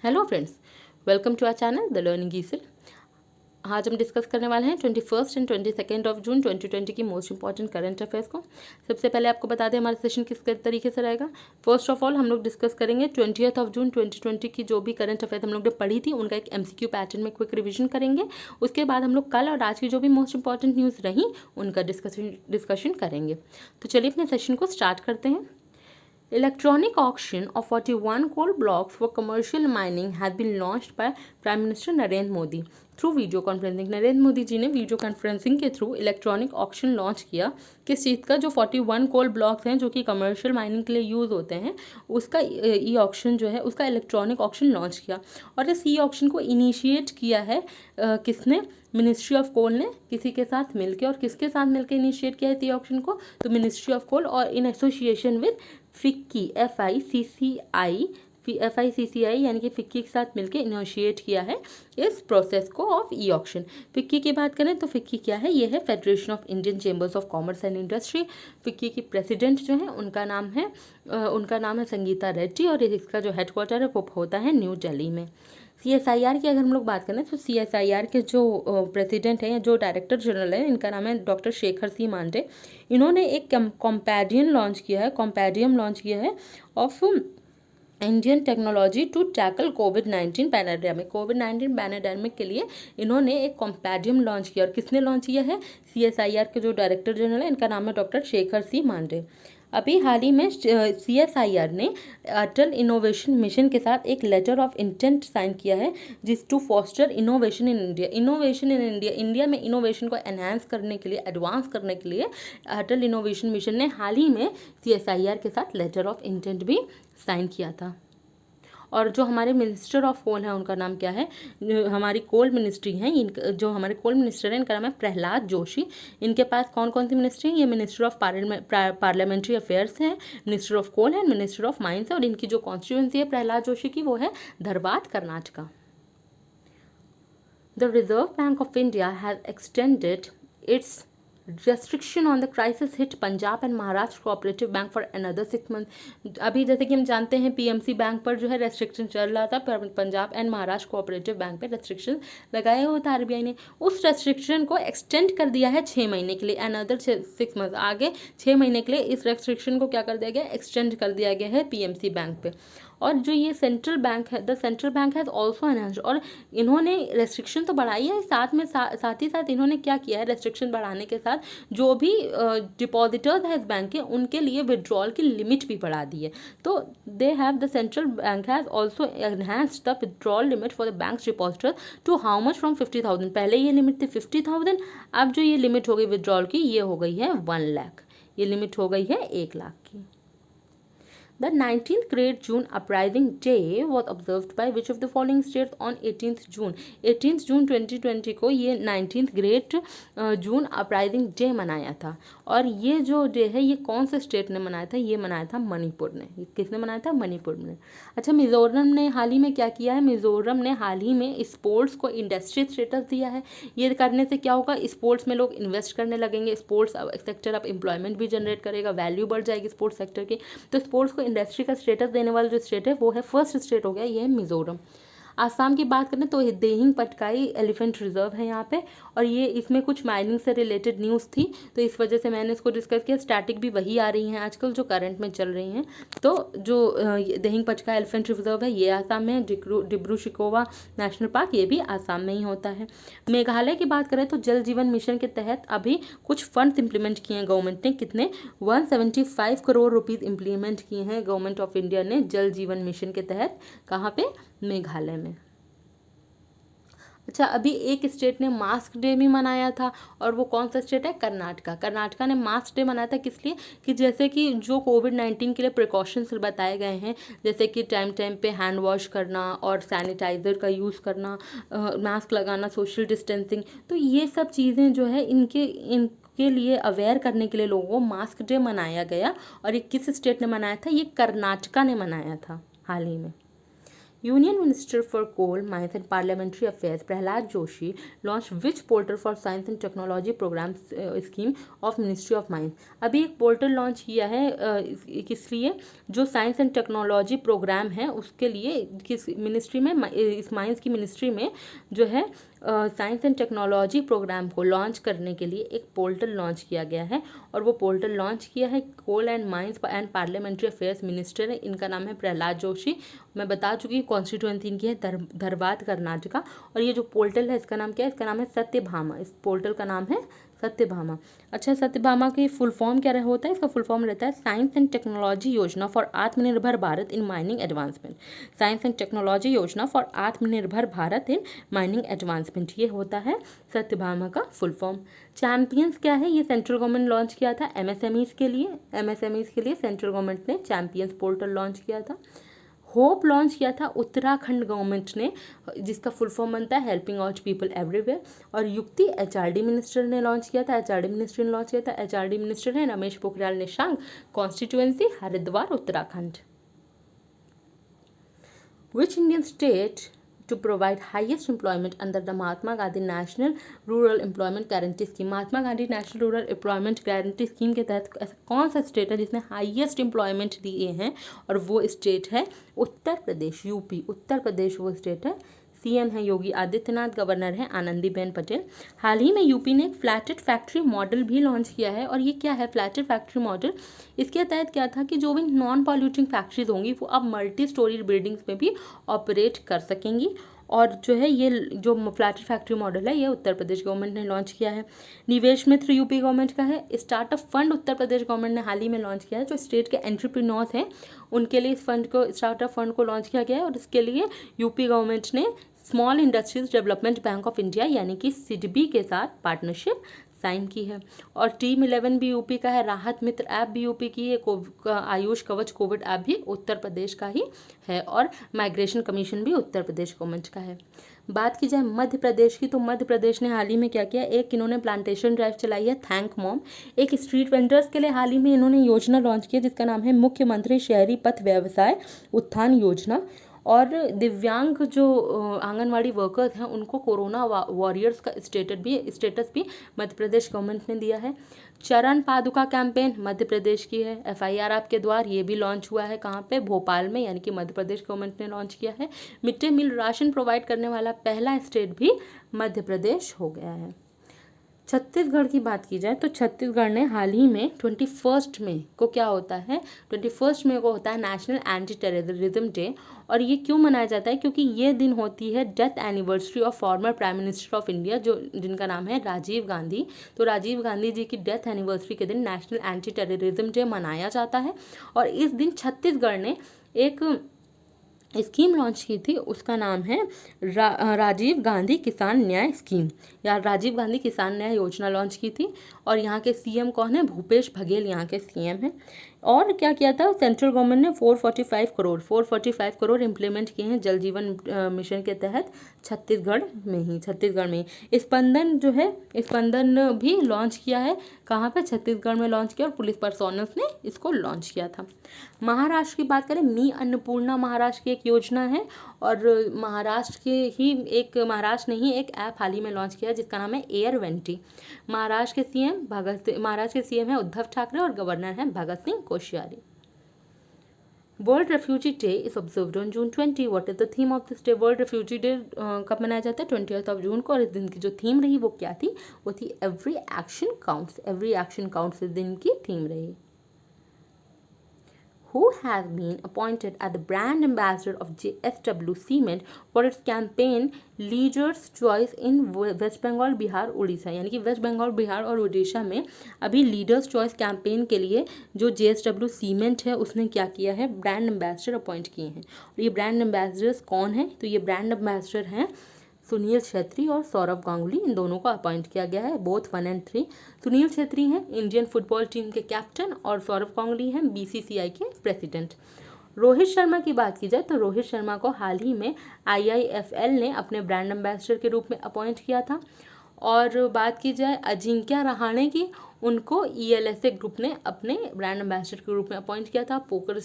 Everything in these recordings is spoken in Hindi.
Hello friends, welcome to our channel the learning easel. आज हम डिस्कस करने वाले हैं 21 एंड 22 ऑफ जून 2020 की मोस्ट इंपॉर्टेंट करंट अफेयर्स को। सबसे पहले आपको बता दें हमारा सेशन किस तरीके से रहेगा। फर्स्ट ऑफ ऑल हम लोग डिस्कस करेंगे 20 ऑफ जून 2020 की जो भी करंट अफेयर्स हम लोग ने पढ़ी थी उनका एक MCQ पैटर्न में क्विक रिविजन करेंगे। उसके बाद हम लोग कल और आज की जो भी मोस्ट इंपॉर्टेंट न्यूज़ रही उनका डिस्कशन करेंगे। तो चलिए अपने सेशन को स्टार्ट करते हैं। Electronic auction of 41 coal blocks for commercial mining has been launched by Prime Minister Narendra Modi through video conferencing. Narendra Modi ji ने वीडियो कॉन्फ्रेंसिंग के थ्रू इलेक्ट्रॉनिक ऑक्शन लॉन्च किया। किस चीज़ का? जो 41 कोल ब्लॉक्स हैं जो कि कमर्शियल माइनिंग के लिए यूज़ होते हैं, उसका ई ऑक्शन जो है उसका इलेक्ट्रॉनिक ऑक्शन लॉन्च किया। और इस ई ऑक्शन को इनिशिएट किया है किसने? मिनिस्ट्री ऑफ कोल ने किसी के साथ मिलकर। और किसके साथ मिलकर इनिशिएट किया है ई ऑक्शन को? तो मिनिस्ट्री ऑफ कोल और in association with FICCI FICCI यानी कि फिक्की के साथ मिलकर इनिशिएट किया है इस प्रोसेस को ऑफ ई ऑक्शन। फिक्की की बात करें तो फिक्की क्या है? ये है federation of Indian chambers of commerce and industry. FICCI की प्रेसिडेंट जो है उनका नाम है संगीता रेड्डी और इसका जो हेडक्वार्टर है वो होता है न्यू दिल्ली में। CSIR की अगर हम लोग बात करें तो CSIR के जो प्रेसिडेंट हैं या जो डायरेक्टर जनरल है इनका नाम है डॉक्टर शेखर सी मांडे। इन्होंने एक कॉम्पेडियम लॉन्च किया है of Indian technology to tackle कोविड-19 पैंडेमिक। कोविड-19 पैंडेमिक के लिए इन्होंने एक कॉम्पेडियम लॉन्च किया। और किसने लॉन्च किया है? CSIR के जो डायरेक्टर जनरल है इनका नाम है डॉक्टर शेखर सी मांडे। अभी हाल ही में CSIR ने अटल इनोवेशन मिशन के साथ एक लेटर ऑफ इंटेंट साइन किया है जिस to foster innovation in India. India में इनोवेशन को एनहांस करने के लिए, एडवांस करने के लिए अटल इनोवेशन मिशन ने हाल ही में CSIR के साथ लेटर ऑफ इंटेंट भी साइन किया था। और जो हमारे मिनिस्टर ऑफ कोल है उनका नाम क्या है? हमारी कोल मिनिस्ट्री हैं, जो हमारे कोल मिनिस्टर हैं इनका नाम है प्रहलाद जोशी। इनके पास कौन कौन सी मिनिस्ट्री हैं? ये मिनिस्टर ऑफ पार्लियामेंट्री अफेयर्स हैं, मिनिस्टर ऑफ कोल है, मिनिस्टर ऑफ माइंस है। और इनकी जो कॉन्स्टिट्यूंसी है प्रहलाद जोशी की वो है Dharwad, Karnataka. The reserve bank of India has extended it's restriction on the crisis hit Punjab and Maharashtra cooperative bank for another 6 month. अभी जैसे कि हम जानते हैं PMC बैंक पर जो है रेस्ट्रिक्शन चल रहा था, पर Punjab and Maharashtra cooperative bank पे रेस्ट्रिक्शन लगाया हुआ था RBI ने। उस रेस्ट्रिक्शन को एक्सटेंड कर दिया है 6 महीने के लिए, अनदर 6 मंथ। आगे 6 महीने के लिए इस रेस्ट्रिक्शन को क्या कर दिया गया? एक्सटेंड कर दिया गया है PMC बैंक पे। और जो ये सेंट्रल बैंक है, the central bank has also enhanced, और इन्होंने रेस्ट्रिक्शन तो बढ़ाई है, साथ ही साथ इन्होंने क्या किया है? रेस्ट्रिक्शन बढ़ाने के साथ जो भी डिपॉजिटर्स हैं इस बैंक के उनके लिए विड्रॉल की लिमिट भी बढ़ा दी है। तो the central bank has also enhanced the withdrawal limit for the bank depositors to how much? From 50,000। पहले ये लिमिट थी 50,000, अब जो ये लिमिट हो गई विड्रॉल की ये हो गई है 1 लाख। ये लिमिट हो गई है 1 लाख की। The 19th Great June Uprising Day was observed by which of the following states on 18th June? 18th जून 2020 को ये 19th ग्रेट जून अपराइजिंग डे मनाया था। और ये जो डे है ये कौन से स्टेट ने मनाया था? ये मनाया था मणिपुर ने। किसने मनाया था? मणिपुर ने। अच्छा, मिजोरम ने हाल ही में क्या किया है? मिजोरम ने हाल ही में स्पोर्ट्स को इंडस्ट्री स्टेटस दिया है। ये करने से क्या होगा? स्पोर्ट्स में लोग इन्वेस्ट करने लगेंगे, स्पोर्ट्स सेक्टर अब एम्प्लॉयमेंट भी जनरेट करेगा, वैल्यू बढ़ जाएगी स्पोर्ट्स सेक्टर की। तो स्पोर्ट्स को इंडस्ट्री का स्टेटस देने वाला जो स्टेट है वो है, फर्स्ट स्टेट हो गया ये है मिजोरम। आसाम की बात करें तो देहिंग पटकाई एलिफेंट रिजर्व है यहाँ पे, और ये इसमें कुछ माइनिंग से रिलेटेड न्यूज़ थी तो इस वजह से मैंने इसको डिस्कस किया। स्टैटिक भी वही आ रही हैं आजकल जो करंट में चल रही हैं। तो जो देहिंग पटकाई एलिफेंट रिजर्व है ये आसाम में, डिब्रू शिकोवा नेशनल पार्क ये भी आसाम में ही होता है। मेघालय की बात करें तो जल जीवन मिशन के तहत अभी कुछ फंड्स इंप्लीमेंट किए हैं गवर्नमेंट ने। कितने? 175 करोड़ रुपीज़ इंप्लीमेंट किए हैं गवर्नमेंट ऑफ इंडिया ने जल जीवन मिशन के तहत। कहाँ पे? मेघालय में। अच्छा, अभी एक स्टेट ने मास्क डे भी मनाया था, और वो कौन सा स्टेट है? कर्नाटका। कर्नाटका ने मास्क डे मनाया था किस लिए? कि जैसे कि जो कोविड-19 के लिए प्रिकॉशंस बताए गए हैं, जैसे कि टाइम टाइम पे हैंड वॉश करना और सैनिटाइज़र का यूज़ करना, मास्क लगाना, सोशल डिस्टेंसिंग, तो ये सब चीज़ें जो है इनके लिए अवेयर करने के लिए लोगों को मास्क डे मनाया गया। और ये किस स्टेट ने मनाया था? ये कर्नाटका ने मनाया था हाल ही में। Union Minister for Coal, Mines and Parliamentary Affairs Prahlad Joshi launched which portal for science and technology program scheme of Ministry of Mines? अभी एक पोर्टल लॉन्च किया है किस लिए, जो साइंस एंड टेक्नोलॉजी प्रोग्राम है उसके लिए, किस मिनिस्ट्री में, इस माइंस की मिनिस्ट्री में जो है साइंस एंड टेक्नोलॉजी प्रोग्राम को लॉन्च करने के लिए एक पोर्टल लॉन्च किया गया है। और वो पोर्टल लॉन्च किया है coal and mines and parliamentary affairs minister है, इनका नाम है प्रहलाद जोशी। मैं बता चुकी हूँ कॉन्स्टिट्यूएंसी इनकी है धरवाद कर्नाटका। और ये जो पोर्टल है इसका नाम क्या है, इसका नाम है सत्यभामा। इस पोर्टल का नाम है सत्यभामा। अच्छा, सत्यभामा की फुल फॉर्म क्या होता है? इसका फुल फॉर्म रहता है साइंस एंड टेक्नोलॉजी योजना फॉर आत्मनिर्भर Bharat in mining advancement. Science and technology योजना फॉर आत्मनिर्भर भारत इन माइनिंग एडवांसमेंट, ये होता है सत्यभामा का फुल फॉर्म। चैंपियंस क्या है? ये सेंट्रल गवर्नमेंट लॉन्च किया था एमएसएमईज के लिए। एमएसएमईज के लिए सेंट्रल गवर्नमेंट ने चैंपियंस पोर्टल लॉन्च किया था। होप लॉन्च किया था उत्तराखंड गवर्नमेंट ने, जिसका फुल फॉर्म बनता है हेल्पिंग आउट पीपल एवरीवेयर। और युक्ति एचआरडी मिनिस्टर ने लॉन्च किया था, एचआरडी मिनिस्टर ने लॉन्च किया था। एचआरडी मिनिस्टर है Ramesh Pokhriyal Nishank, constituency Haridwar Uttarakhand. Which Indian state to provide highest employment under the Mahatma Gandhi National Rural Employment Guarantee Scheme? Mahatma Gandhi national rural employment guarantee scheme के तहत ऐसा कौन सा स्टेट है जिसने हाईएस्ट एम्प्लॉयमेंट दिए हैं? और वो स्टेट है उत्तर प्रदेश, यूपी। उत्तर प्रदेश वो स्टेट है। सीएम है योगी आदित्यनाथ, गवर्नर है आनंदीबेन पटेल। हाल ही में यूपी ने एक फ्लैटेड फैक्ट्री मॉडल भी लॉन्च किया है। और ये क्या है फ्लैटेड फैक्ट्री मॉडल? इसके तहत क्या था कि जो भी नॉन पॉल्यूटिंग फैक्ट्रीज होंगी वो अब मल्टी स्टोरी बिल्डिंग्स में भी ऑपरेट कर सकेंगी। और जो है ये जो फ्लैटेड फैक्ट्री मॉडल है ये उत्तर प्रदेश गवर्नमेंट ने लॉन्च किया है। निवेश मित्र यूपी गवर्नमेंट का है। Startup fund Uttar Pradesh government ने हाल ही में लॉन्च किया है। जो स्टेट के एंटरप्रेन्योर्स हैं उनके लिए इस फंड को, स्टार्टअप फंड को लॉन्च किया गया है। और इसके लिए यूपी गवर्नमेंट ने small industries development bank of India यानी कि सिडबी के साथ पार्टनरशिप साइन की है। और टीम 11 भी यूपी का है। राहत मित्र ऐप भी यूपी की है। आयुष कवच कोविड ऐप भी उत्तर प्रदेश का ही है। और माइग्रेशन कमीशन भी उत्तर प्रदेश गवर्नमेंट का है। बात की जाए मध्य प्रदेश की, तो मध्य प्रदेश ने हाल ही में क्या किया, एक इन्होंने प्लांटेशन ड्राइव चलाई है थैंक मॉम। एक स्ट्रीट वेंडर्स के लिए हाल ही में इन्होंने योजना लॉन्च की जिसका नाम है मुख्यमंत्री शहरी पथ व्यवसाय उत्थान योजना। और दिव्यांग जो आंगनवाड़ी वर्कर्स हैं उनको कोरोना वॉरियर्स का स्टेटस भी मध्य प्रदेश गवर्नमेंट ने दिया है। चरण पादुका कैंपेन मध्य प्रदेश की है। एफआईआर आपके द्वार ये भी लॉन्च हुआ है, कहाँ पे? भोपाल में, यानी कि मध्य प्रदेश गवर्नमेंट ने लॉन्च किया है। Mid day meal ration provide करने वाला पहला स्टेट भी मध्य प्रदेश हो गया है। छत्तीसगढ़ की बात की जाए तो छत्तीसगढ़ ने हाल ही में 21 मई को क्या होता है, 21 मई को होता है नेशनल एंटी टेररिज्म डे। और ये क्यों मनाया जाता है? क्योंकि ये दिन होती है death anniversary of former prime minister of India, जो जिनका नाम है राजीव गांधी। तो राजीव गांधी जी की डेथ एनिवर्सरी के दिन नेशनल एंटी टेररिज्म डे मनाया जाता है। और इस दिन छत्तीसगढ़ ने एक स्कीम लॉन्च की थी, उसका नाम है राजीव गांधी किसान न्याय स्कीम या राजीव गांधी किसान न्याय योजना लॉन्च की थी। और यहाँ के सीएम कौन है? भूपेश बघेल यहाँ के सीएम हैं। और क्या किया था? सेंट्रल गवर्नमेंट ने 445 करोड़ इम्प्लीमेंट किए हैं जल जीवन मिशन के तहत छत्तीसगढ़ में। स्पंदन जो है, स्पंदन भी लॉन्च किया है। कहाँ पे? छत्तीसगढ़ में लॉन्च किया और पुलिस पर्सोनल्स ने इसको लॉन्च किया था। महाराष्ट्र की बात करें, मी अन्नपूर्णा महाराष्ट्र की एक योजना है। और महाराष्ट्र ने ही एक ऐप हाल ही में लॉन्च किया जिसका नाम है एयर20। महाराष्ट्र के सीएम है उद्धव ठाकरे और गवर्नर है Bhagat Singh Koshyari. World refugee day is observed on June 20। What is the theme of this day? World refugee day कब मनाया जाता है? 20 जून को। और इस दिन की जो थीम रही वो क्या थी? वो थी every action counts. Every action counts इस दिन की थीम रही। Who has been appointed as the brand ambassador of JSW Cement for its campaign Leaders Choice in West Bengal, Bihar, Orissa? यानी कि वेस्ट बंगाल, बिहार और उड़ीसा में अभी लीडर्स चॉइस कैंपेन के लिए जो JSW सीमेंट है उसने क्या किया है? ब्रांड एम्बेसडर अपॉइंट किए हैं। और ये ब्रांड एम्बेसडर्स कौन है? तो ये ब्रांड एम्बेसडर हैं सुनील छेत्री और सौरव गांगुली, इन दोनों को अपॉइंट किया गया है, बोथ 1 और 3। सुनील छेत्री हैं इंडियन फुटबॉल टीम के कैप्टन और सौरव गांगुली हैं BCCI के प्रेसिडेंट। रोहित शर्मा की बात की जाए तो रोहित शर्मा को हाल ही में IIFL ने अपने ब्रांड एम्बेसडर के रूप में अपॉइंट किया था। और बात की जाए अजिंक्य रहाणे की, उनको ELSA ग्रुप ने अपने ब्रांड एम्बेसडर के रूप में अपॉइंट किया था। पोकर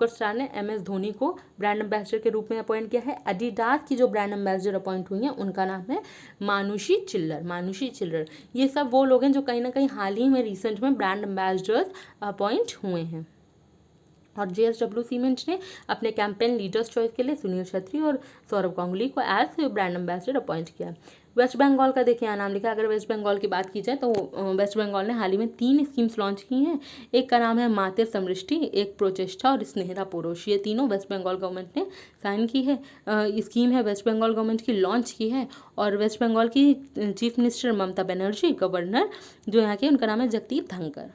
स्टार ने MS धोनी को ब्रांड एम्बेसडर के रूप में अपॉइंट किया है। एडिडास की जो ब्रांड एम्बेसडर अपॉइंट हुई हैं उनका नाम है मानुषी चिल्लर। ये सब वो लोग हैं जो कहीं ना कहीं हाल ही में रिसेंट में ब्रांड एम्बेसडर्स अपॉइंट हुए हैं। और JSW सीमेंट ने अपने कैंपेन लीडर्स चॉइस के लिए सुनील छेत्री और सौरभ गांगुली को एज ब्रांड एम्बेसडर अपॉइंट किया। वेस्ट बंगाल का देखिए यहाँ नाम लिखा है। अगर वेस्ट बंगाल की बात की जाए तो वेस्ट बंगाल ने हाल ही में 3 स्कीम्स लॉन्च की हैं। एक का नाम है मातृ समृष्टि, एक प्रोचेष्टा और स्नेहरा पुरुष। ये तीनों वेस्ट बंगाल गवर्नमेंट ने साइन की है, स्कीम है वेस्ट बंगाल गवर्नमेंट की लॉन्च की है। और वेस्ट बंगाल की chief minister Mamata Banerjee, governor जो यहाँ के उनका नाम है जगदीप धनखड़।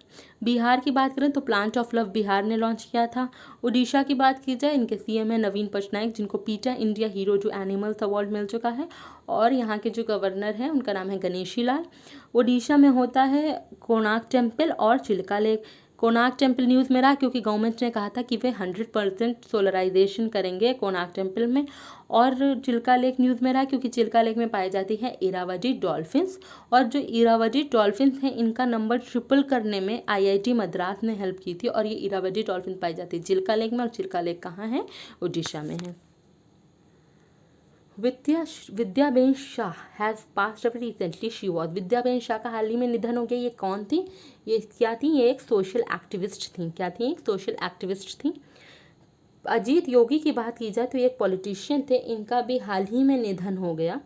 बिहार की बात करें तो प्लांट ऑफ लव बिहार ने लॉन्च किया था। उड़ीसा की बात की जाए, इनके CM है नवीन पटनायक, जिनको पीटा इंडिया हीरो जो एनिमल्स अवार्ड मिल चुका है। और यहाँ के जो गवर्नर हैं उनका नाम है गणेशी लाल। उड़ीसा में होता है कोणार्क टेम्पल और Chilka lake. Konark temple news में रहा क्योंकि गवर्नमेंट ने कहा था कि वे 100% सोलराइजेशन करेंगे कोणार्क टेम्पल में। और चिल्का लेक न्यूज़ में रहा क्योंकि चिल्का लेक में पाई जाती है इरावदी डॉल्फिन्स। और जो इरावदी डॉल्फिन्स हैं इनका नंबर ट्रिपल करने में IIT मद्रास ने हेल्प की थी। और ये इरावदी डॉल्फिन पाई जाती है चिल्का लेक में, और चिल्का लेक कहाँ है? उड़ीसा में है। Vidyaben Shah has passed away recently. She was, Vidyaben Shah का हाल ही में निधन हो गया। ये कौन थी? ये क्या थी? ये एक सोशल एक्टिविस्ट थी। क्या थी? एक सोशल एक्टिविस्ट थी। अजीत योगी की बात की जाए तो ये एक पॉलिटिशियन थे, इनका भी हाल ही में निधन हो गया।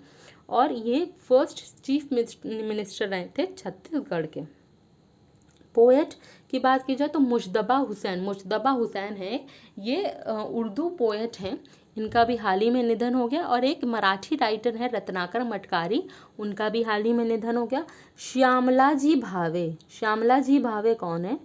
और ये फर्स्ट चीफ मिनिस्टर रहे थे छत्तीसगढ़ के। पोएट की बात की जाए तो मुश्तबा हुसैन है, ये उर्दू पोएट हैं, इनका भी हाल ही में निधन हो गया। और एक मराठी राइटर है रत्नाकर मटकारी, उनका भी हाल ही में निधन हो गया। श्यामला जी भावे कौन है?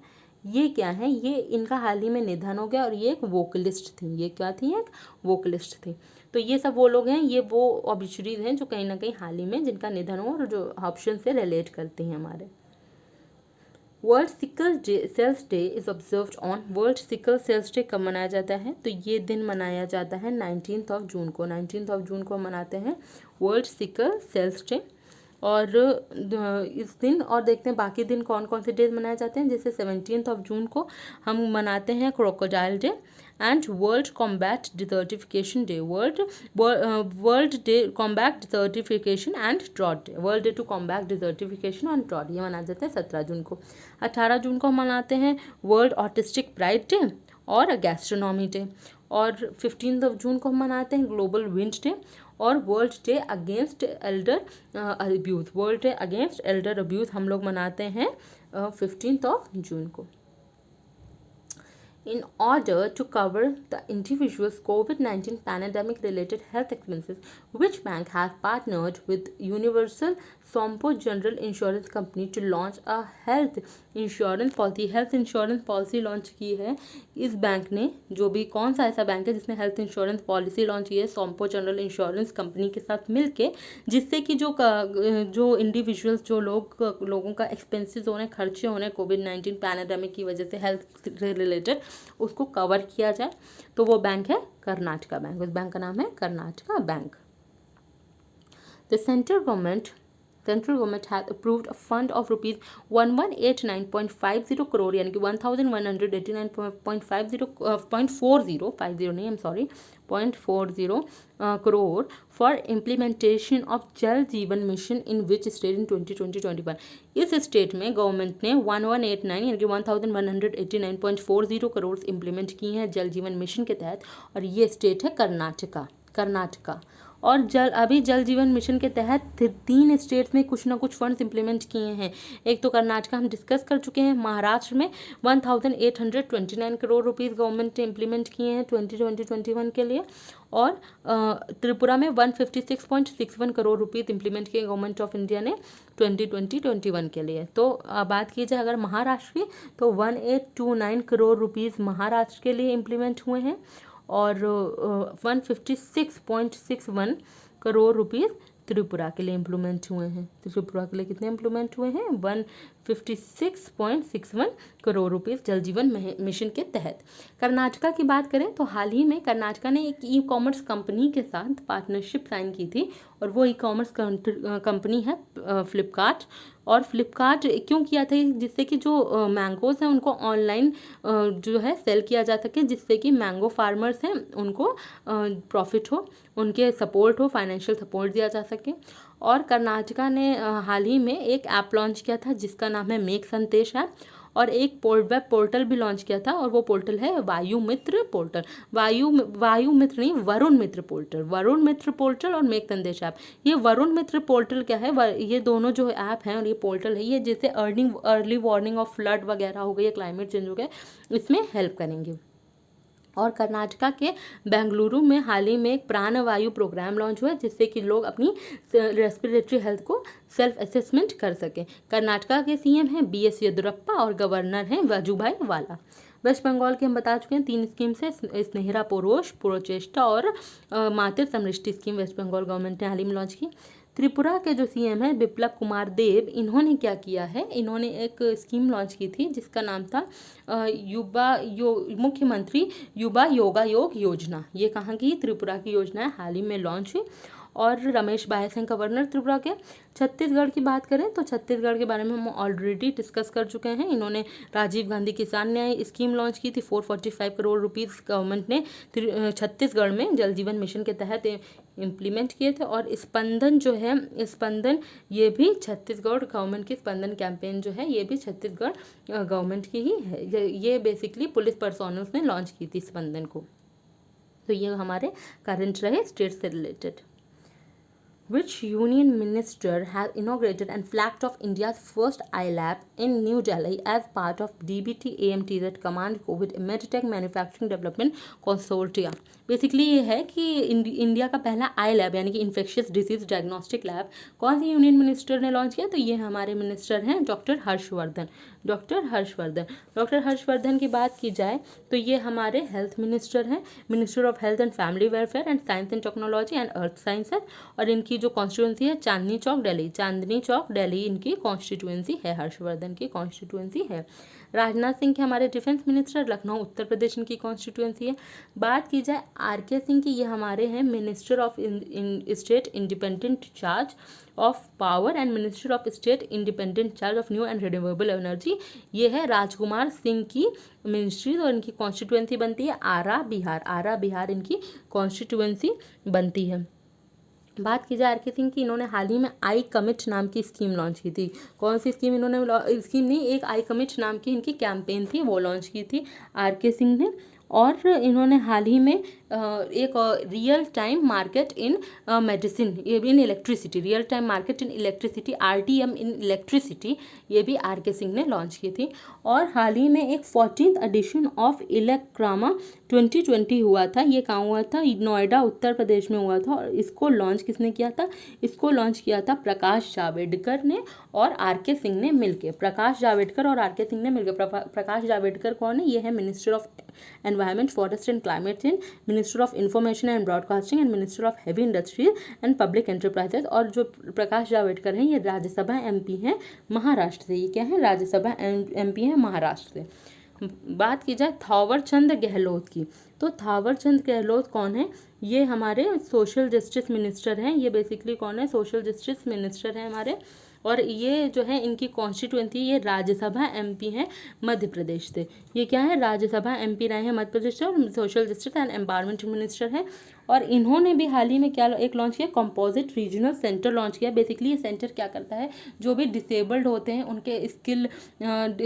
ये क्या है? ये इनका हाल ही में निधन हो गया और ये एक वोकलिस्ट थी। ये क्या थी? एक वोकलिस्ट थी। तो ये सब वो लोग हैं, ये वो ऑब्ituaries हैं जो कहीं ना कहीं हाल ही में जिनका निधन हो और जो ऑप्शन से रिलेट करते हैं हमारे। World sickle cells day is observed on, world sickle cells day कब मनाया जाता है? तो ये दिन मनाया जाता है 19 जून को। 19 जून को मनाते हैं वर्ल्ड सिकल सेल्स डे। और इस दिन, और देखते हैं बाकी दिन कौन कौन से डेज मनाए जाते हैं। जैसे 17 जून को हम मनाते हैं crocodile day and world combat desertification day, world day combat desertification and drought day, world day to combat desertification and drought, ये मनाए जाते हैं 17 जून को। 18 जून को हम मनाते हैं वर्ल्ड ऑटिस्टिक प्राइड डे और गैस्ट्रोनॉमी डे। और 15 जून को हम मनाते हैं ग्लोबल विंड डे और world day against Elder abuse, world day against Elder abuse हम लोग मनाते हैं 15 जून को। In order to cover the individual's COVID-19 pandemic-related health expenses, which bank has partnered with Universal Sompo General Insurance Company to launch a health insurance policy? Health insurance policy launch की है इस बैंक ने। जो भी कौन सा ऐसा बैंक है जिसने हेल्थ इंश्योरेंस पॉलिसी लॉन्च की है? सोम्पो जनरल इंश्योरेंस कंपनी के साथ मिलके, जिससे कि जो इंडिविजुअल्स, जो लोगों का एक्सपेंसेस हो रहे हैं, खर्चे हो रहे हैं COVID-19 पैंडेमिक की वजह से हेल्थ से रिलेटेड, उसको कवर किया जाए। तो वो बैंक है कर्नाटका बैंक। उस बैंक का नाम है Karnataka bank. The central government has approved a fund of rupees 1189.50 crore, यानी कि 1189.40 crore for implementation of जल जीवन mission in which state in 2020-21। इस स्टेट में गवर्नमेंट ने 1189 यानी कि 1189.40 करोड़ इम्प्लीमेंट की हैं जल जीवन मिशन के तहत। और ये स्टेट है कर्नाटका। और जल जीवन मिशन के तहत 3 स्टेट्स में कुछ ना कुछ फंड्स इंप्लीमेंट किए हैं। एक तो कर्नाटका हम डिस्कस कर चुके हैं। महाराष्ट्र में 1829 करोड़ रुपीज़ गवर्नमेंट ने इम्प्लीमेंट किए हैं 2020-21 के लिए। और त्रिपुरा में 156.61 करोड़ रुपीज़ इम्प्लीमेंट किए गवर्नमेंट ऑफ इंडिया ने 2020-21 के लिए। तो बात की जाए अगर महाराष्ट्र की, तो 1829 करोड़ रुपीज़ महाराष्ट्र के लिए इम्प्लीमेंट हुए हैं और 156.61 करोड़ रुपीज़ त्रिपुरा के लिए इम्प्लीमेंट हुए हैं। त्रिपुरा के लिए कितने इम्प्लीमेंट हुए हैं? 156.61 करोड़ रुपीज़ जल जीवन मिशन के तहत। कर्नाटका की बात करें तो हाल ही में कर्नाटका ने एक ई-कॉमर्स कंपनी के साथ पार्टनरशिप साइन की थी और वो ई कॉमर्स कंपनी है फ्लिपकार्ट। और फ्लिपकार्ट क्यों किया था, जिससे कि जो मैंगोज़ हैं उनको ऑनलाइन जो है सेल किया जा सके, जिससे कि मैंगो फार्मर्स हैं उनको प्रॉफिट हो, उनके सपोर्ट हो, फाइनेंशियल सपोर्ट दिया जा सके। और कर्नाटका ने हाल ही में एक ऐप लॉन्च किया था जिसका नाम है मेक संदेश ऐप, और एक वेब पोर्टल भी लॉन्च किया था, और वो पोर्टल है वायु मित्र पोर्टल। वायु मित्र नहीं, वरुण मित्र पोर्टल। वरुण मित्र पोर्टल और मेक संदेश ऐप। ये वरुण मित्र पोर्टल क्या है, ये दोनों जो ऐप हैं और ये पोर्टल है, ये जैसे अर्ली वार्निंग ऑफ फ्लड वगैरह हो गई, क्लाइमेट चेंज हो गया, इसमें हेल्प करेंगे। और कर्नाटका के बेंगलुरु में हाल ही में एक प्राणवायु प्रोग्राम लॉन्च हुआ है, जिससे कि लोग अपनी रेस्पिरेटरी हेल्थ को सेल्फ असेसमेंट कर सकें। कर्नाटका के सीएम हैं BS येदियुरप्पा और गवर्नर हैं वजुभाई वाला। वेस्ट बंगाल के हम बता चुके हैं 3 स्कीम्स है, स्नेहरा पोरोश, पुरोचेष्टा और मातृ समृष्टि स्कीम वेस्ट बंगाल गवर्नमेंट ने हाल ही में लॉन्च की। त्रिपुरा के जो सीएम है बिप्लब कुमार देब, इन्होंने क्या किया है, इन्होंने एक स्कीम लॉन्च की थी जिसका नाम था मुख्यमंत्री युवा योगा योग योजना। ये कहाँ की, त्रिपुरा की योजना है, हाल ही में लॉन्च हुई। और रमेश बायस हैं गवर्नर त्रिपुरा के। छत्तीसगढ़ की बात करें तो छत्तीसगढ़ के बारे में हम ऑलरेडी डिस्कस कर चुके हैं। इन्होंने राजीव गांधी किसान न्याय स्कीम लॉन्च की थी, 445 करोड़ रुपीज़ गवर्नमेंट ने छत्तीसगढ़ में जल जीवन मिशन के तहत इम्प्लीमेंट किए थे। और स्पंदन जो है, स्पंदन ये भी छत्तीसगढ़ गवर्नमेंट की, स्पंदन कैंपेन जो है ये भी छत्तीसगढ़ गवर्नमेंट की ही है। ये बेसिकली पुलिस पर्सोनल्स ने लॉन्च की थी स्पंदन को। तो ये हमारे करंट रहे स्टेट से related. Which union minister has inaugurated and flagged off India's first iLab in New Delhi as part of DBT AMTZ Command COVID Medtech Manufacturing Development Consortia? Basically ये है कि इंडिया का पहला आई लैब यानी कि इन्फेक्शियस डिजीज डायग्नोस्टिक लैब कौन सी यूनियन मिनिस्टर ने लॉन्च किया, तो ये हमारे मिनिस्टर हैं डॉक्टर हर्षवर्धन। डॉक्टर हर्षवर्धन की बात की जाए तो ये हमारे हेल्थ मिनिस्टर हैं, minister of health and family welfare and science and technology and earth sciences. और इनकी जो कॉन्स्टिट्यूंसी है चांदनी चौक दिल्ली इनकी कॉन्स्टिट्यूंसी है, हर्षवर्धन की कॉन्स्टिट्यूंसी है। राजनाथ सिंह के हमारे डिफेंस मिनिस्टर, लखनऊ उत्तर प्रदेश इनकी कॉन्स्टिट्यूंसी है। बात की जाए RK सिंह की, ये हमारे हैं minister of state independent charge of power and minister of state independent charge of new and renewable energy. ये है राजकुमार सिंह की मिनिस्ट्री और इनकी कॉन्स्टिट्यूंसी बनती है आरा बिहार इनकी कॉन्स्टिट्यूंसी बनती है। बात की जाए RK सिंह की, इन्होंने हाल ही में आई कमिट नाम की स्कीम लॉन्च की थी। कौन सी स्कीम इन्होंने, स्कीम नहीं, एक आई कमिट नाम की इनकी कैंपेन थी, वो लॉन्च की थी RK सिंह ने। और इन्होंने हाल ही में एक real time market in medicine, ये भी in electricity, real time market in electricity RTM in electricity, ये भी RK सिंह ने लॉन्च की थी। और हाल ही में एक 14th एडिशन ऑफ इलेक्ट्रामा 2020 हुआ था। ये कहाँ हुआ था, नोएडा उत्तर प्रदेश में हुआ था। और इसको लॉन्च किसने किया था, इसको लॉन्च किया था प्रकाश जावड़ेकर ने और RK सिंह ने मिलकर। प्रकाश जावड़ेकर और RK सिंह ने मिलकर। प्रकाश जावड़ेकर कौन है, ये है minister of environment forest and climate change, minister of information and broadcasting and minister of heavy industries and public enterprises. और जो प्रकाश जावड़ेकर हैं ये राज्यसभा MP हैं महाराष्ट्र से। ये क्या है, राज्यसभा MP हैं महाराष्ट्र से। बात की जाए थावरचंद गहलोत की, तो थावरचंद गहलोत कौन है, ये हमारे सोशल जस्टिस मिनिस्टर हैं। ये बेसिकली कौन है, सोशल जस्टिस मिनिस्टर हैं हमारे। और ये जो है इनकी कॉन्स्टिट्यूंसी, ये राज्यसभा MP हैं मध्य प्रदेश से। ये क्या है, राज्यसभा MP रहे हैं मध्य प्रदेश से और social justice and empowerment minister हैं। और इन्होंने भी हाल ही में क्या एक लॉन्च किया, कंपोजिट रीजनल सेंटर लॉन्च किया। बेसिकली ये सेंटर क्या करता है, जो भी डिसेबल्ड होते हैं उनके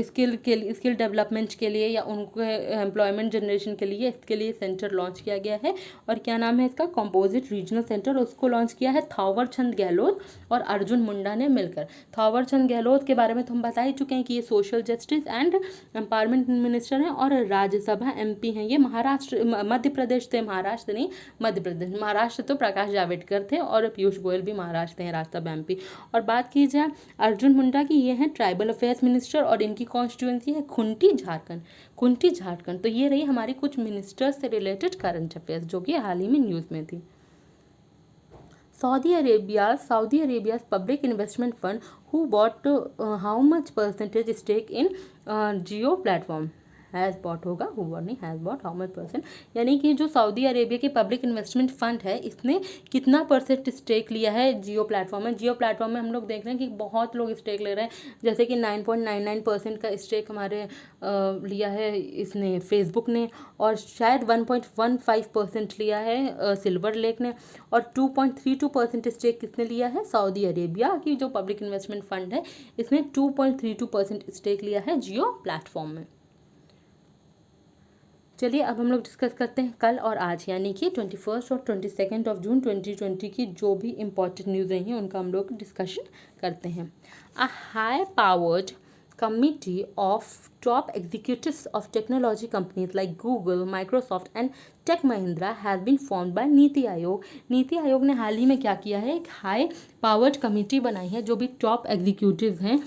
स्किल डेवलपमेंट के लिए या उनके एम्प्लॉयमेंट जनरेशन के लिए, इसके लिए सेंटर लॉन्च किया गया है। और क्या नाम है इसका, कंपोजिट रीजनल सेंटर। उसको लॉन्च किया है थावरचंद गहलोत और अर्जुन मुंडा ने मिलकर। थावरचंद गहलोत के बारे में तो हम बता ही चुके हैं कि ये social justice and empowerment minister हैं और राज्यसभा MP हैं। ये महाराष्ट्र, मध्य प्रदेश से, महाराष्ट्र नहीं मध्य प्रदेश। महाराष्ट्र तो प्रकाश जावड़ेकर थे और पीयूष गोयल भी महाराष्ट्र हैं राज्यसभा MP। और बात की जाए अर्जुन मुंडा की, ये हैं ट्राइबल अफेयर्स मिनिस्टर और इनकी कॉन्स्टिट्यूंसी है खूंटी झारखंड। तो ये रही हमारी कुछ मिनिस्टर्स से रिलेटेड करंट अफेयर्स जो कि हाल ही में न्यूज़ में थी। Saudi Arabia's public investment fund who bought how much percentage stake in Jio platform? Has bot होगा, हु नहीं has bot how much percent, यानी कि जो सऊदी अरेबिया के पब्लिक इन्वेस्टमेंट फंड है इसने कितना परसेंट स्टेक लिया है जियो प्लेटफॉर्म में। जियो प्लेटफॉर्म में हम लोग देख रहे हैं कि बहुत लोग स्टेक ले रहे हैं, जैसे कि 9.99% का स्टेक हमारे लिया है इसने फेसबुक ने, और शायद 1.15% लिया है सिल्वर लेक ने, और 2.32% स्टेक किसने लिया है, सऊदी अरेबिया की जो पब्लिक इन्वेस्टमेंट फंड है इसने 2.32% स्टेक लिया है जियो प्लेटफॉर्म में। चलिए अब हम लोग डिस्कस करते हैं कल और आज, यानी कि 21 और 22 ऑफ जून 2020 की जो भी इम्पोर्टेंट न्यूज़ रही हैं उनका हम लोग डिस्कशन करते हैं। A high powered committee of top executives of technology companies like Google, Microsoft and Tech Mahindra has been formed by NITI Aayog. NITI Aayog ने हाल ही में क्या किया है, एक हाई पावर्ड कमेटी बनाई है, जो भी टॉप एग्जीक्यूटिव हैं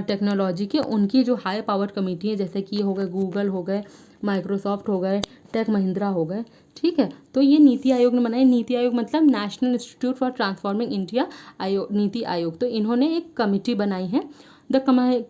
टेक्नोलॉजी के, उनकी जो हाई पावर्ड कमेटी है, जैसे कि ये हो गए गूगल हो गए, माइक्रोसॉफ्ट हो गए, टेक महिंद्रा हो गए, ठीक है। तो ये नीति आयोग ने बनाई। नीति आयोग मतलब national institute for transforming India आयोग, नीति आयोग। तो इन्होंने एक कमेटी बनाई है। The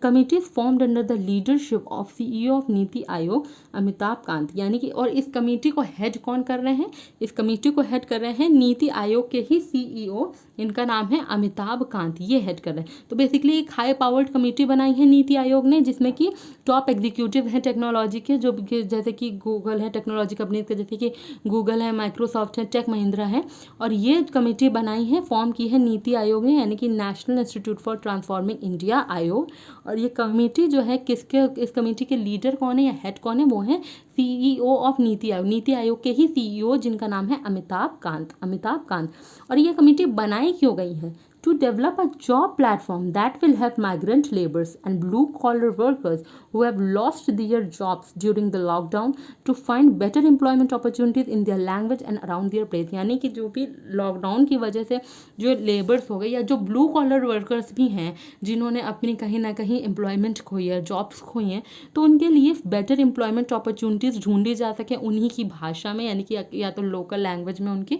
committee is formed under the leadership of CEO of NITI Aayog Amitabh Kant, यानी कि, और इस कमेटी को हेड कौन कर रहे हैं, इस कमेटी को हेड कर रहे हैं नीति आयोग के ही CEO, इनका नाम है अमिताभ कांत, ये हेड कर रहे हैं। तो बेसिकली एक हाई पावर्ड कमेटी बनाई है नीति आयोग ने, जिसमें कि टॉप एग्जीक्यूटिव हैं टेक्नोलॉजी के, जो जैसे कि गूगल है टेक्नोलॉजी कंपनी के, जैसे कि गूगल है, माइक्रोसॉफ्ट है, टेक महिंद्रा है, और ये कमेटी बनाई है, फॉर्म की है नीति आयोग ने, यानी कि national institute for transforming India आयोग। और ये कमेटी जो है किसके, इस कमेटी के लीडर कौन है या हेड कौन है, वो है CEO ऑफ नीति आयोग, नीति आयोग के ही CEO जिनका नाम है अमिताभ कांत, अमिताभ कांत। और ये कमेटी बनाई क्यों गई है, to develop a job platform that will help migrant laborers and blue collar workers who have lost their jobs during the lockdown to find better employment opportunities in their language and around their place। यानी कि जो भी लॉकडाउन की वजह से जो लेबर्स हो गए या जो ब्लू कॉलर वर्कर्स भी हैं जिन्होंने अपनी कहीं ना कहीं एम्प्लॉयमेंट खोई है, जॉब्स खोई हैं, तो उनके लिए बेटर एम्प्लॉयमेंट अपॉर्चुनिटीज़ ढूंढी जा सके उन्हीं की भाषा में, यानी कि या तो लोकल लैंग्वेज में उनकी,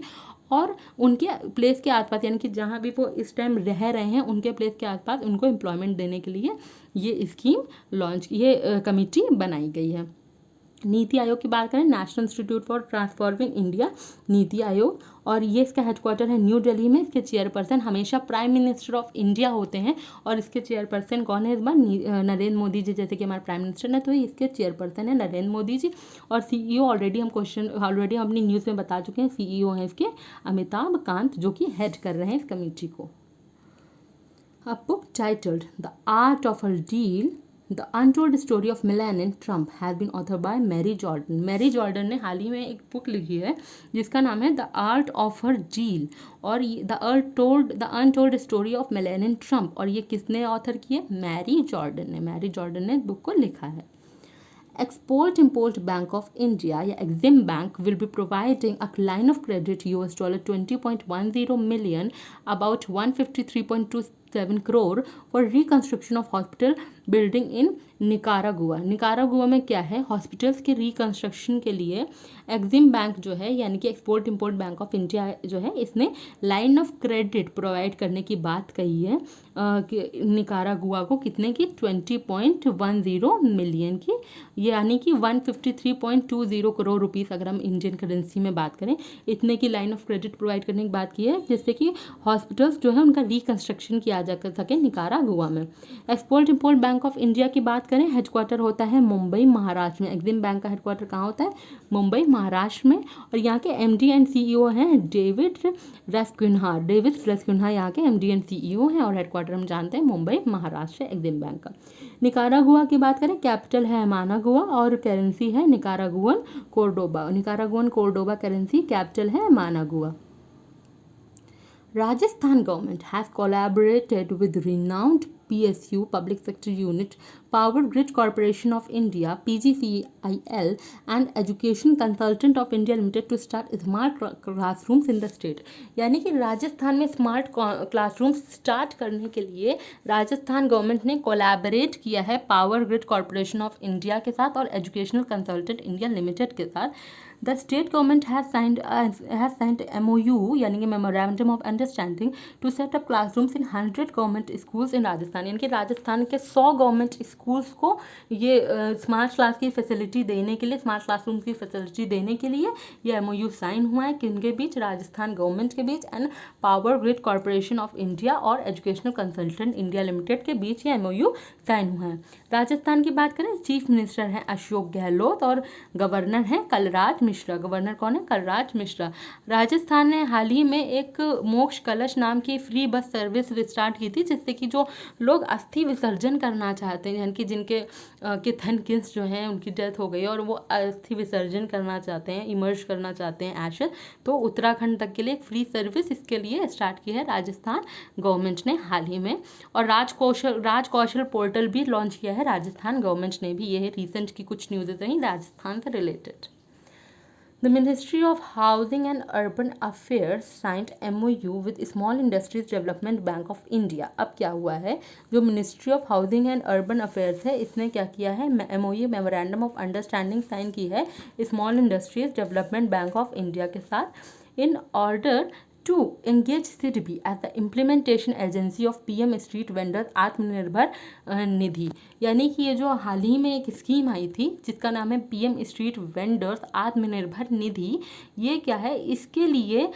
और उनके प्लेस के आसपास, यानी कि जहाँ भी वो इस टाइम रह रहे हैं उनके प्लेस के आसपास उनको एम्प्लॉयमेंट देने के लिए ये स्कीम लॉन्च, ये कमेटी बनाई गई है। नीति आयोग की बात करें, national institute for transforming India NITI Aayog, और ये इसका हेडक्वार्टर है न्यू दिल्ली में। इसके चेयरपर्सन हमेशा प्राइम मिनिस्टर ऑफ इंडिया होते हैं, और इसके चेयरपर्सन कौन है इस बार, नरेंद्र मोदी जी, जैसे कि हमारे प्राइम मिनिस्टर ने, तो इसके चेयरपर्सन है नरेंद्र मोदी जी। और CEO ऑलरेडी हम अपनी न्यूज़ में बता चुके हैं, CEO हैं इसके अमिताभ कांत, जो कि हेड कर रहे हैं इस कमेटी को। A book titled The Art of a Deal, The Untold Story of Melania Trump has been authored by Mary Jordan। Mary Jordan ने हाल ही में एक बुक लिखी है जिसका नाम है the art of her deal, और the untold story of Melania Trump, और ये किसने ऑथर की है, मैरी जॉर्डन ने। मैरी जॉर्डन ने बुक को लिखा है। Export Import Bank of India या Exim Bank will be providing a line of credit $20.10 million, about 153.27 crore for reconstruction of hospital building in Nicaragua. Nicaragua में क्या है, हॉस्पिटल्स के रिकंस्ट्रक्शन के लिए एक्जिम बैंक जो है, यानी कि export import bank of India जो है, इसने लाइन ऑफ क्रेडिट प्रोवाइड करने की बात कही है कि निकारागुआ को, कितने की, 20.10 मिलियन की, यानी कि 153.20 करोड़ रुपीस अगर हम इंडियन करेंसी में बात करें, इतने की लाइन ऑफ क्रेडिट प्रोवाइड करने की बात की है, जिससे कि हॉस्पिटल्स जो है उनका रिकंस्ट्रक्शन किया जा सके निकारागुआ में। Export import bank of India की बात करें, हेडक्वार्टर होता है मुंबई महाराष्ट्र में। एक्जिम बैंक का हेडक्वार्टर कहाँ होता है, मुंबई महाराष्ट्र में, और यहाँ के MD एंड CEO हैं डेविड रेस्कुन्हा। डेविड रेस्कुन्हा यहाँ के MD एंड CEO हैं, और हेडक्वार्टर हम जानते हैं मुंबई महाराष्ट्र एक्जिम बैंक का। निकारागुआ की बात करें, कैपिटल है मानागुआ, और करेंसी है निकारागुअन कोर्डोबा। निकारागुअन कोर्डोबा करेंसी, कैपिटल है Managua. Rajasthan government has collaborated with renowned PSU Public Sector Unit, Power Grid Corporation of India (PGCIL) and Education Consultant of India Limited to start smart classrooms in the state। यानी कि राजस्थान में स्मार्ट क्लासरूम्स स्टार्ट करने के लिए राजस्थान गवर्नमेंट ने कोलैबोरेट किया है power grid corporation of India के साथ और एजुकेशनल कंसल्टेंट इंडिया लिमिटेड के साथ, the state government has signed MOU यानी कि memorandum of understanding to set up classrooms in 100 government schools in Rajasthan, यानी कि राजस्थान के 100 गवर्नमेंट स्कूल्स को ये स्मार्ट क्लास की फैसिलिटी देने के लिए, स्मार्ट क्लासरूम की फैसिलिटी देने के लिए ये MOU साइन हुआ है किनके बीच, राजस्थान गवर्नमेंट के बीच and power grid corporation of India और एजुकेशनल कंसल्टेंट इंडिया लिमिटेड के बीच ये MOU साइन हुआ है। राजस्थान की बात करें, चीफ मिनिस्टर हैं अशोक गहलोत और गवर्नर हैं कलराज मिश्रा। गवर्नर कौन है? कलराज मिश्रा। राजस्थान ने हाल ही में एक मोक्ष कलश नाम की फ्री बस सर्विस स्टार्ट की थी, जिससे कि जो लोग अस्थि विसर्जन करना चाहते हैं, यानी कि जिनके किथन किन्स जो हैं उनकी डेथ हो गई और वो अस्थि विसर्जन करना चाहते हैं, इमर्ज करना चाहते हैं एशेज, तो उत्तराखंड तक के लिए एक फ्री सर्विस इसके लिए स्टार्ट की है राजस्थान गवर्नमेंट ने हाल ही में। और राजकौशल पोर्टल भी लॉन्च किया है राजस्थान गवर्नमेंट ने भी। ये है रिसेंट की कुछ न्यूज़ रही राजस्थान से related. The Ministry of Housing and Urban Affairs signed MOU with Small Industries Development Bank of India। अब क्या हुआ है, जो ministry of housing and urban affairs है इसने क्या किया है, MOU memorandum of understanding sign की है small industries development bank of India के साथ in order to engage SIDBI as the implementation agency of PM street vendors Atmanirbhar Nidhi. यानी कि ये जो हाल ही में एक स्कीम आई थी जिसका नाम है PM स्ट्रीट वेंडर्स आत्मनिर्भर निधि, ये क्या है, इसके लिए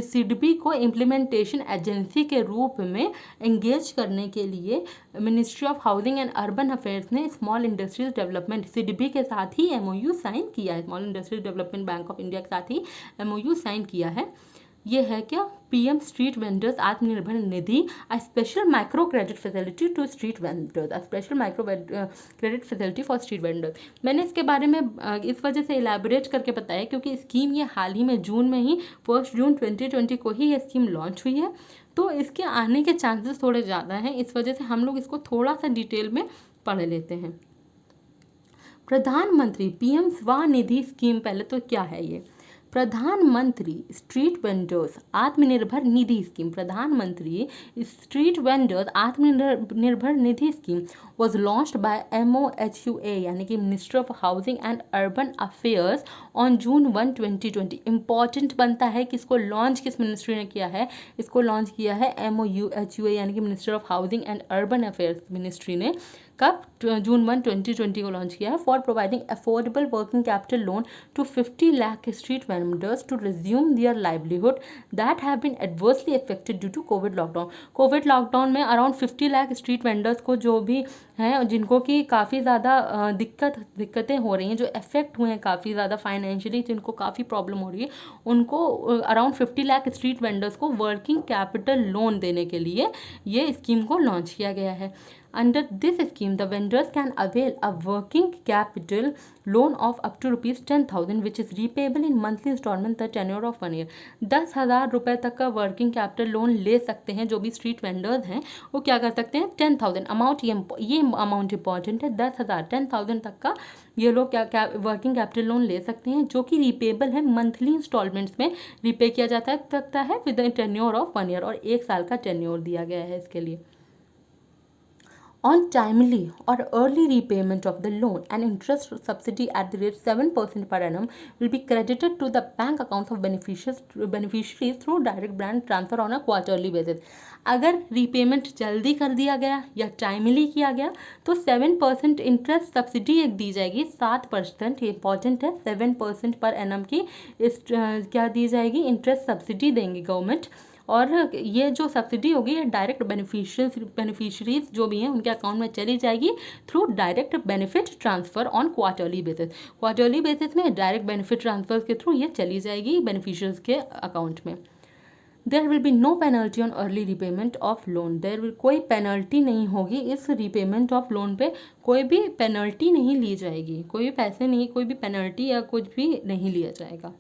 SIDBI को इम्प्लीमेंटेशन एजेंसी के रूप में एंगेज करने के लिए ministry of housing and urban affairs ने स्मॉल इंडस्ट्रीज डेवलपमेंट SIDBI के साथ ही MOU साइन किया है, small industries development bank of India के साथ ही MOU साइन किया है। ये है क्या, PM street vendors Atmanirbhar Nidhi, a special micro credit facility to street vendors, a special micro credit facility for street vendors. मैंने इसके बारे में इस वजह से इलेबोरेट करके बताया क्योंकि स्कीम ये हाल ही में जून में ही 1 जून 2020 को ही ये स्कीम लॉन्च हुई है, तो इसके आने के चांसेस थोड़े ज़्यादा हैं, इस वजह से हम लोग इसको थोड़ा सा डिटेल में पढ़ लेते हैं। प्रधानमंत्री PM स्वनिधि स्कीम, पहले तो क्या है ये, प्रधानमंत्री street vendors Atmanirbhar Nidhi scheme, Pradhanmantri street vendors Atmanirbhar Nidhi scheme was launched by MOHUA यानी कि ministry of housing and urban affairs on June 1, 2020। Important बनता है कि इसको लॉन्च किस मिनिस्ट्री ने किया है, इसको लॉन्च किया है MOHUA यानी कि ministry of housing and urban affairs ministry ने। कब? June 1, 2020 को लॉन्च किया है। For providing affordable working capital loan to 50 lakh street vendors to resume their livelihood that have been adversely affected due to covid lockdown. Covid lockdown में अराउंड 50 लाख स्ट्रीट वेंडर्स को जो भी हैं जिनको कि काफ़ी ज़्यादा दिक्कतें हो रही हैं, जो अफेक्ट हुए हैं काफ़ी ज़्यादा फाइनेंशियली, जिनको काफ़ी प्रॉब्लम हो रही है, उनको अराउंड 50 लाख स्ट्रीट वेंडर्स को वर्किंग कैपिटल लोन देने के लिए ये स्कीम को लॉन्च किया गया है। Under this scheme, the vendors can avail a working capital loan of up to ₹10,000 which is repayable in monthly installment the tenure of 1 year। 10,000 रुपये तक का वर्किंग कैपिटल लोन ले सकते हैं जो भी स्ट्रीट वेंडर्स हैं, वो क्या कर सकते हैं, 10,000 अमाउंट, ये अमाउंट इंपॉर्टेंट है, 10,000 10,000 तक का ये लोग क्या वर्किंग कैपिटल लोन ले सकते हैं जो कि रिपेबल है, मंथली इंस्टॉलमेंट्स में रिपे किया सकता है with the tenure of 1 year, और 1 साल का टेन्योर दिया गया है इसके लिए। On timely or early repayment of the loan, an interest subsidy at the rate 7% per annum will be credited to the bank accounts of beneficiaries through direct bank transfer on a quarterly basis। अगर रीपेमेंट जल्दी कर दिया गया या टाइमली किया गया तो 7% इंटरेस्ट सब्सिडी एक दी जाएगी, 7%, ये इंपॉर्टेंट है, 7% पर एनम की क्या दी जाएगी, इंटरेस्ट सब्सिडी देंगी गवर्नमेंट, और ये जो सब्सिडी होगी ये डायरेक्ट बेनिफिशरीज जो भी हैं उनके अकाउंट में चली जाएगी through direct benefit transfer on quarterly basis में डायरेक्ट बेनिफिट ट्रांसफर के थ्रू ये चली जाएगी बेनिफिशरीज के अकाउंट में। There will be no penalty on early repayment of loan, कोई पेनल्टी नहीं होगी इस रिपेमेंट ऑफ लोन पे, कोई भी पेनल्टी नहीं ली जाएगी, कोई भी पैसे नहीं, कोई भी पेनल्टी या कुछ भी नहीं लिया जाएगा।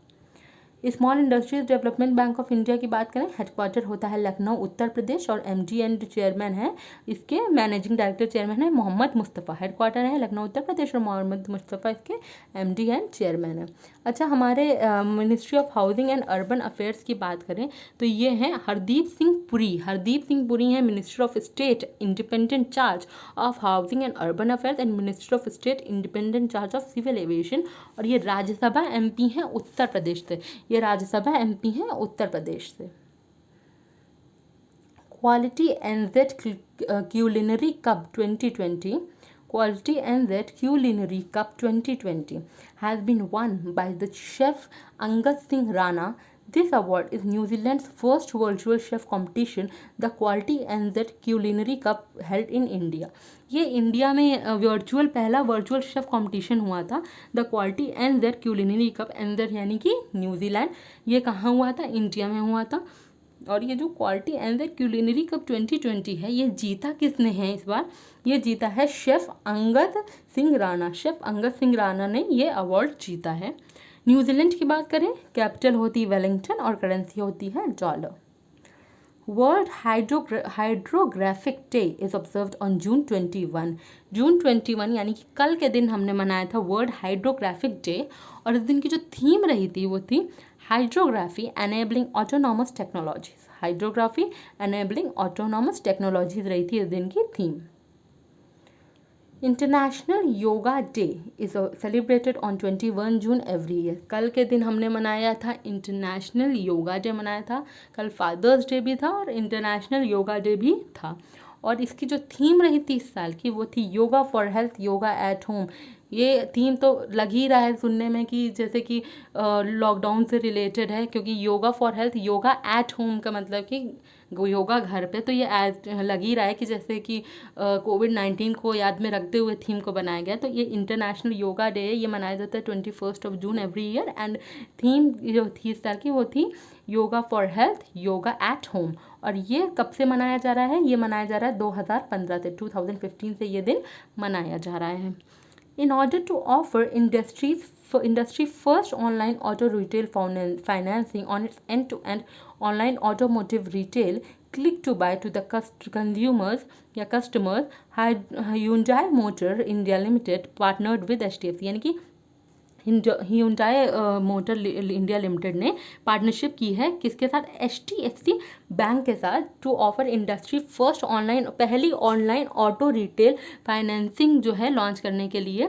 Small industries development bank of India की बात करें, हेडक्वार्टर होता है लखनऊ उत्तर प्रदेश, और एमडी एंड चेयरमैन है, इसके मैनेजिंग डायरेक्टर चेयरमैन है मोहम्मद मुस्तफ़ा। हेडक्वार्टर है लखनऊ उत्तर प्रदेश और मोहम्मद मुस्तफ़ा इसके एमडी एंड चेयरमैन है। अच्छा, हमारे ministry of housing and urban affairs की बात करें तो ये हैं हरदीप सिंह पुरी। हरदीप सिंह पुरी हैं minister of state independent charge of housing and urban affairs and minister of state independent charge of civil aviation, और ये राज्यसभा एमपी हैं उत्तर प्रदेश से। ये राज्यसभा एमपी हैं उत्तर प्रदेश से। Quality एनजेड culinary cup 2020 Quality NZ Culinary Cup 2020 has been won by the chef Angad Singh Rana. This award is New Zealand's first virtual chef competition, the Quality NZ Culinary Cup held in India. ये इंडिया में वर्चुअल पहला वर्चुअल शेफ कंपटीशन हुआ था, the quality NZ Culinary Cup। NZ यानी कि न्यूजीलैंड। ये कहाँ हुआ था? इंडिया में हुआ था। और ये जो क्वालिटी NZ क्यूलिनरी कप 2020 है, ये जीता किसने है इस बार? ये जीता है शेफ़ अंगद सिंह राणा। शेफ़ अंगद सिंह राणा ने ये अवार्ड जीता है। न्यूजीलैंड की बात करें, कैपिटल होती है वेलिंगटन और करेंसी होती है dollar. World hydrographic day is observed on June 21। जून 21 यानी कि कल के दिन हमने मनाया था वर्ल्ड हाइड्रोग्राफिक डे, और इस दिन की जो थीम रही थी वो थी hydrography enabling autonomous technologies. Hydrography enabling autonomous technologies रही थी इस दिन की theme. International yoga day is celebrated on 21 June every year. कल के दिन हमने मनाया था इंटरनेशनल योगा डे मनाया था। कल फादर्स डे भी था और इंटरनेशनल योगा डे भी था। और इसकी जो थीम रही थी इस साल की वो थी yoga for health, yoga at home. ये थीम तो लग ही रहा है सुनने में कि जैसे कि लॉकडाउन से रिलेटेड है, क्योंकि yoga for health, yoga at home का मतलब कि योगा घर पे, तो ये लग ही रहा है कि जैसे कि कोविड-19 को याद में रखते हुए थीम को बनाया गया। तो ये इंटरनेशनल योगा डे है, ये मनाया जाता है 21 June every year. And theme जो थी इस साल की वो थी yoga for health, yoga at home. और ये कब से मनाया जा रहा है? ये मनाया जा रहा है 2015 से, 2015 से ये दिन मनाया जा रहा है। In order to offer industry first online auto retail financing on its end-to-end online automotive retail click to buy to the consumers या customers, Hyundai Motor India Limited partnered with HDFC, यानी कि Hyundai मोटर इंडिया लिमिटेड ने पार्टनरशिप की है किसके साथ? HDFC बैंक के साथ, to offer industry first online, पहली ऑनलाइन ऑटो रिटेल फाइनेंसिंग जो है लॉन्च करने के लिए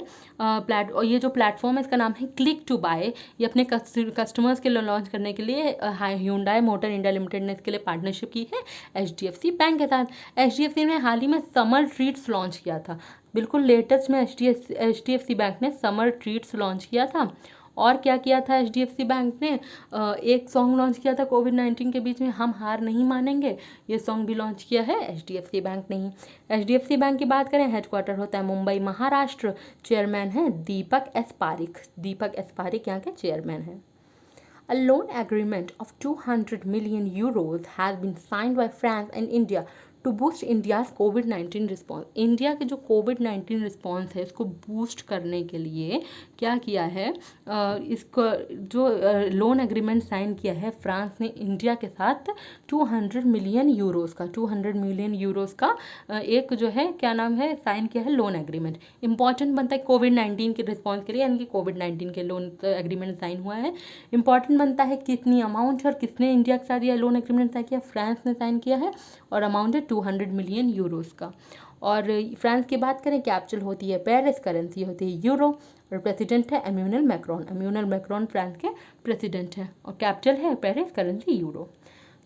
ये जो प्लेटफॉर्म है इसका नाम है क्लिक टू बाय। ये अपने कस्टमर्स के लिए लॉन्च करने के लिए Hyundai मोटर इंडिया लिमिटेड ने इसके लिए पार्टनरशिप की है HDFC बैंक के साथ। HDFC ने हाल ही में समर ट्रीट्स लॉन्च किया था, बिल्कुल लेटेस्ट में HDFC बैंक ने समर ट्रीट्स लॉन्च किया था। और क्या किया था HDFC बैंक ने? एक सॉन्ग लॉन्च किया था कोविड-19 के बीच में, हम हार नहीं मानेंगे। ये सॉन्ग भी लॉन्च किया है HDFC बैंक ने ही। HDFC बैंक की बात करें, हेडक्वार्टर होता है मुंबई महाराष्ट्र, चेयरमैन है दीपक एस पारिक। दीपक एस पारिक यहाँ के चेयरमैन हैं। A loan agreement of 200 million euros has been signed by France and India to boost India's कोविड-19 रिस्पॉन्स। इंडिया के जो कोविड-19 रिस्पॉन्स है इसको बूस्ट करने के लिए क्या किया है? इसको जो लोन एग्रीमेंट साइन किया है फ्रांस ने इंडिया के साथ 200 मिलियन यूरोज़ का, 200 मिलियन यूरोज़ का एक जो है क्या नाम है साइन किया है लोन एग्रीमेंट। इंपॉर्टेंट बनता है कोविड-19 के रिस्पॉन्स के लिए, यानी कि कोविड-19 के लोन एग्रीमेंट साइन हुआ है। इंपॉर्टेंट बनता है कितनी अमाउंट और किसने इंडिया के साथ यह लोन एग्रीमेंट साइन किया? फ्रांस ने साइन किया है और अमाउंट है 200 मिलियन यूरोज़ का। और फ्रांस की बात करें, कैपिटल होती है पेरिस, करेंसी होती है यूरो, और प्रेसिडेंट है एम्यूनल मैक्रोन। एम्यूनल मैक्रोन फ्रांस के प्रेसिडेंट हैं और कैपिटल है Paris, currency euro.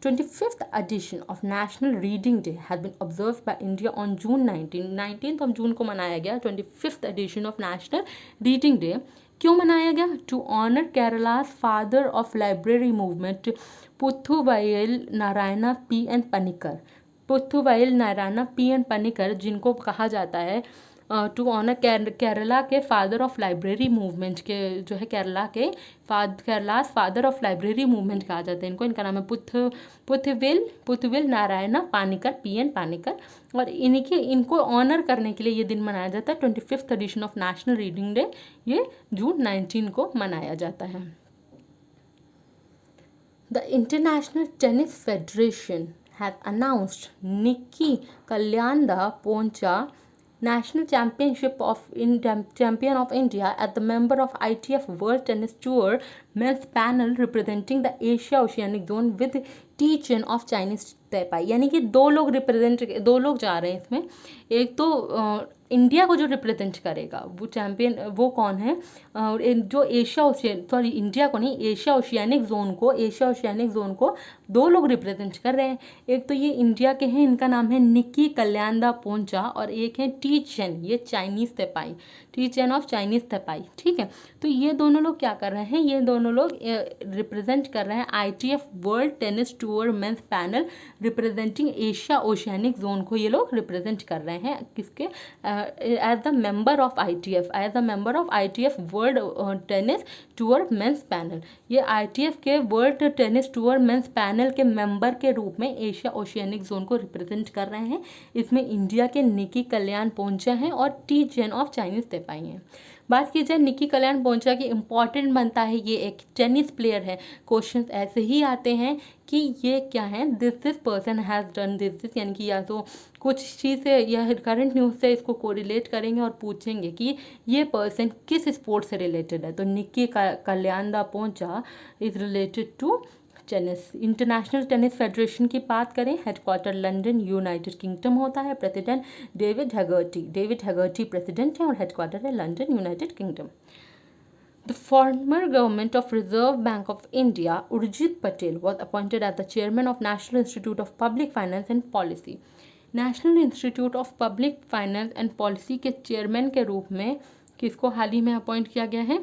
25th edition of National Reading Day has been observed by India on June 19th of जून को मनाया गया 25th edition of National Reading Day। क्यों मनाया गया? To honour Kerala's father of library movement Puthuvayil Narayana P.N. Panicker. Puthuvayil Narayana P.N. Panicker, जिनको कहा जाता है टू ऑनर केरला के फादर ऑफ लाइब्रेरी मूवमेंट के, जो है केरला के केरलास फादर ऑफ लाइब्रेरी मूवमेंट कहा जाता है इनको। इनका नाम है पुथुविल नारायणा पानिकर, P.N. पानिकर। और इनको ऑनर करने के लिए ये दिन मनाया जाता है 25th edition of national reading day. ये जून 19 को मनाया जाता है। The International Tennis Federation has announced Nikki Kalyanda Poncha National Champion of India as the member of ITF World Tennis Tour men's panel representing the Asia Oceanic Zone with Ti Chen of Chinese Taipei. यानी कि दो लोग जा रहे हैं इसमें। एक तो इंडिया को जो रिप्रेजेंट करेगा वो चैम्पियन वो कौन है, जो इंडिया को नहीं, एशिया ओशियानिक जोन को दो लोग रिप्रेजेंट कर रहे हैं। एक तो ये इंडिया के हैं, इनका नाम है निक्की कल्याणदा पोंचा, और एक है टी चेन, ये Chinese Taipei, Ti Chen of Chinese Taipei. ठीक है, तो ये दोनों लोग क्या कर रहे हैं, ये दोनों लोग रिप्रेजेंट कर रहे हैं ITF world tennis tour men's panel representing Asia oceanic zone को। ये लोग रिप्रेजेंट कर रहे हैं किसके, as the member of ITF world tennis tour men's panel. ये ITF के world tennis tour men's panel के मेंबर के रूप में एशिया ओशियानिक जोन को रिप्रेजेंट कर रहे हैं। इसमें इंडिया के निकी कल्याण पोंचा हैं और T Chen of Chinese Taipei हैं। बात की जाए निकी कल्याण पोंचा की, इम्पॉर्टेंट बनता है, ये एक टेनिस प्लेयर है। क्वेश्चन ऐसे ही आते हैं कि ये क्या है, this person has done this, यानी कि या तो कुछ चीज़ से या करंट न्यूज़ से इसको कोरिलेट करेंगे और पूछेंगे कि ये पर्सन किस स्पोर्ट से रिलेटेड है। तो Niki Kalyanda Poonacha is related to tennis. International tennis federation की बात करें, हेडक्वार्टर लंदन यूनाइटेड किंगडम होता है। प्रेसिडेंट डेविड हैगर्टी प्रेसिडेंट है और हेडक्वार्टर है London United kingdom. The former government of Reserve Bank of India, Urjit Patel, was appointed as the chairman of National Institute of Public Finance and Policy. National Institute of Public Finance and policy के चेयरमैन के रूप में किसको हाल ही में अपॉइंट किया गया है,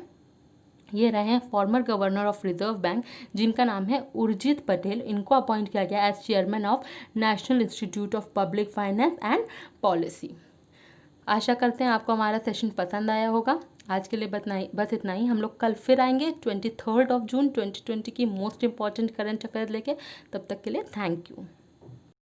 ये रहे हैं former governor of Reserve Bank, जिनका नाम है उर्जित पटेल। इनको अपॉइंट किया गया as chairman of National Institute of Public Finance and Policy. आशा करते हैं आपको हमारा सेशन पसंद आया होगा। आज के लिए बस इतना ही। हम लोग कल फिर आएंगे 23 जून 2020 की मोस्ट इंपॉर्टेंट करंट अफेयर लेके। तब तक के लिए थैंक यू।